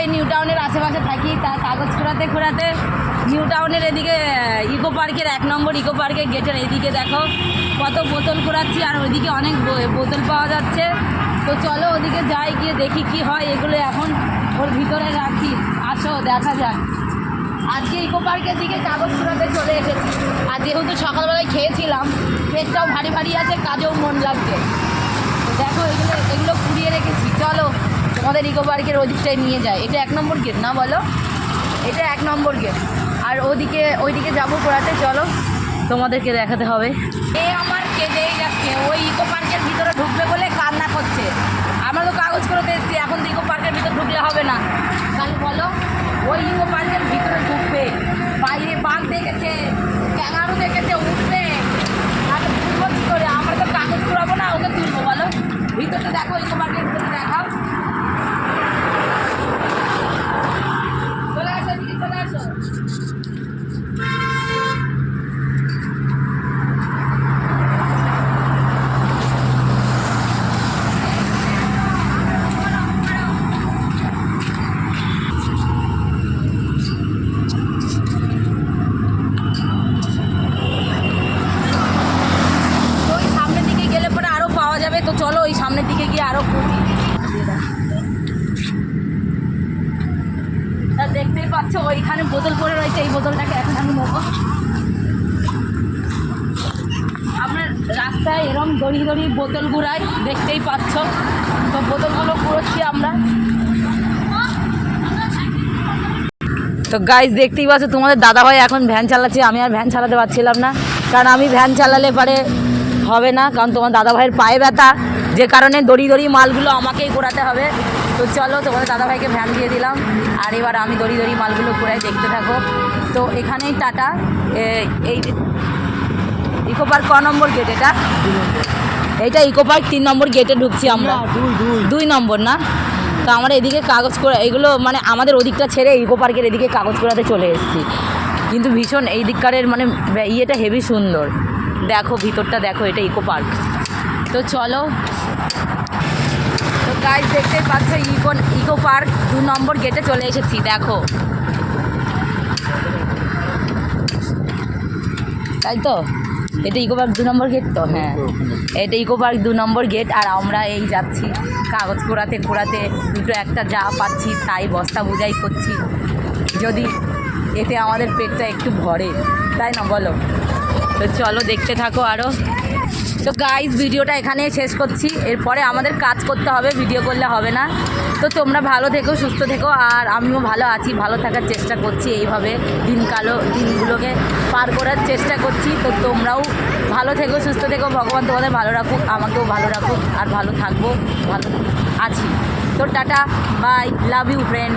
এই নিউ টাউনের আশেপাশে থাকি, তার কাগজ ঘোরাতে ঘোরাতে নিউ টাউনের এদিকে ইকো পার্কের 1 নম্বর ইকো পার্কের গেটের এইদিকে দেখো কত বোতল ঘোরাচ্ছি, আর ওইদিকে অনেক বোতল পাওয়া যাচ্ছে। তো চলো ওদিকে যাই, গিয়ে দেখি কি হয়। এগুলো এখন ওর ভিতরে রাখি, আসো দেখা যাক। আজকে ইকো পার্কের দিকে কাগজ ঘোরাতে চলে এসেছি, আর যেহেতু সকালবেলায় খেয়েছিলাম, পেটটাও ভারী ভারী আছে, কাজেও মন লাগছে। তো দেখো এগুলো কুড়িয়ে রেখেছি, চলো তোমাদের ইকো পার্কের ওদিকটায় নিয়ে যায়। এটা 1 নম্বর গেট না বলো, এটা 1 নম্বর গেট। আর ওইদিকে যাবো ঘোরাতে, চলো তোমাদেরকে দেখাতে হবে। এ আমার কেঁদেই যাচ্ছে, ওই ইকো পার্কের ভিতরে ঢুকবে বলে কান্না করছে। আমরা তো কাগজ করতে এসেছি, এখন তো ইকো পার্কের ভিতরে ঢুকলে হবে না। তাহলে বলো, ওই ইকো পার্কের ভিতরে ঢুকবে, বাইরে বাঘ দেখেছে, ক্যাঙ্গারু দেখেছে, উঠবে, তাহলে তুলবো কী করে? আমরা তো কাগজ করাবো না, ওকে তুলবো বলো। ভিতরটা দেখো, ইকো পার্কের ভিতরে দেখাও। চলে আসো, দিদি চলে আসো। তো চলো ওই সামনের দিকে গিয়ে আরো ঘুরি। দেখতেই পাচ্ছ ওইখানে বোতল পড়ে রয়েছে, এই বোতলটাকে এখন আমি নেবো। আমরা রাস্তায় এরম দড়িয়ে দড়িয়ে বোতল ঘুরাই, দেখতেই পাচ্ছ। তো বোতলগুলো কুড়োচ্ছি আমরা। তো গাইজ দেখতেই পাচ্ছ, তোমাদের দাদাভাই এখন ভ্যান চালাচ্ছে, আমি আর ভ্যান চালাতে পারছিলাম না, কারণ আমি ভ্যান চালালে পারে হবে না, কারণ তোমার দাদাভাইয়ের পায়ে ব্যথা, যে কারণে দড়ি দড়ি মালগুলো আমাকেই ঘোরাতে হবে। তো চলো তোমাদের দাদাভাইকে ভ্যান দিয়ে দিলাম, আর এবার আমি দড়ি দড়ি মালগুলো ঘোরাই, দেখতে থাকো। তো এখানেই টাটা, এই ইকো পার্ক ক নম্বর গেট? এটা ইকো পার্ক 3 নম্বর গেটে ঢুকছি আমরা। 2 নম্বর না? তো আমরা এদিকে কাগজ করা, এগুলো মানে আমাদের ওদিকটা ছেড়ে ইকো পার্কের এদিকে কাগজ করাতে চলে এসেছি। কিন্তু ভীষণ এই দিককারের মানে ইয়েটা হেভি সুন্দর, দেখো ভিতরটা দেখো, এটা ইকো পার্ক। তো চলো, তো গাইজ দেখতে পাচ্ছ ইকো পার্ক 2 নম্বর গেটে চলে এসেছি, দেখো। তাই তো, এটা ইকো পার্ক 2 নম্বর গেট তো? হ্যাঁ, এটা ইকো পার্ক 2 নম্বর গেট। আর আমরা এই যাচ্ছি কাগজ কোড়াতে কোড়াতে, দুটো একটা যা পাচ্ছি তাই বস্তা বোঝাই করছি, যদি এতে আমাদের পেটটা একটু ভরে, তাই না বলো? তো চলো দেখতে থাকো আরও। তো গাইজ ভিডিওটা এখানে শেষ করছি, এরপরে আমাদের কাজ করতে হবে, ভিডিও করলে হবে না। তো তোমরা ভালো থেকো, সুস্থ থেকো, আর আমিও ভালো আছি, ভালো থাকার চেষ্টা করছি, এইভাবে দিনগুলোকে পার করার চেষ্টা করছি। তো তোমরাও ভালো থেকো, সুস্থ থেকো, ভগবান তোমাদের ভালো রাখুক, আমাকেও ভালো রাখুক, আর ভালো থাকবো, ভালো আছি। তো tata, bye, love you friend.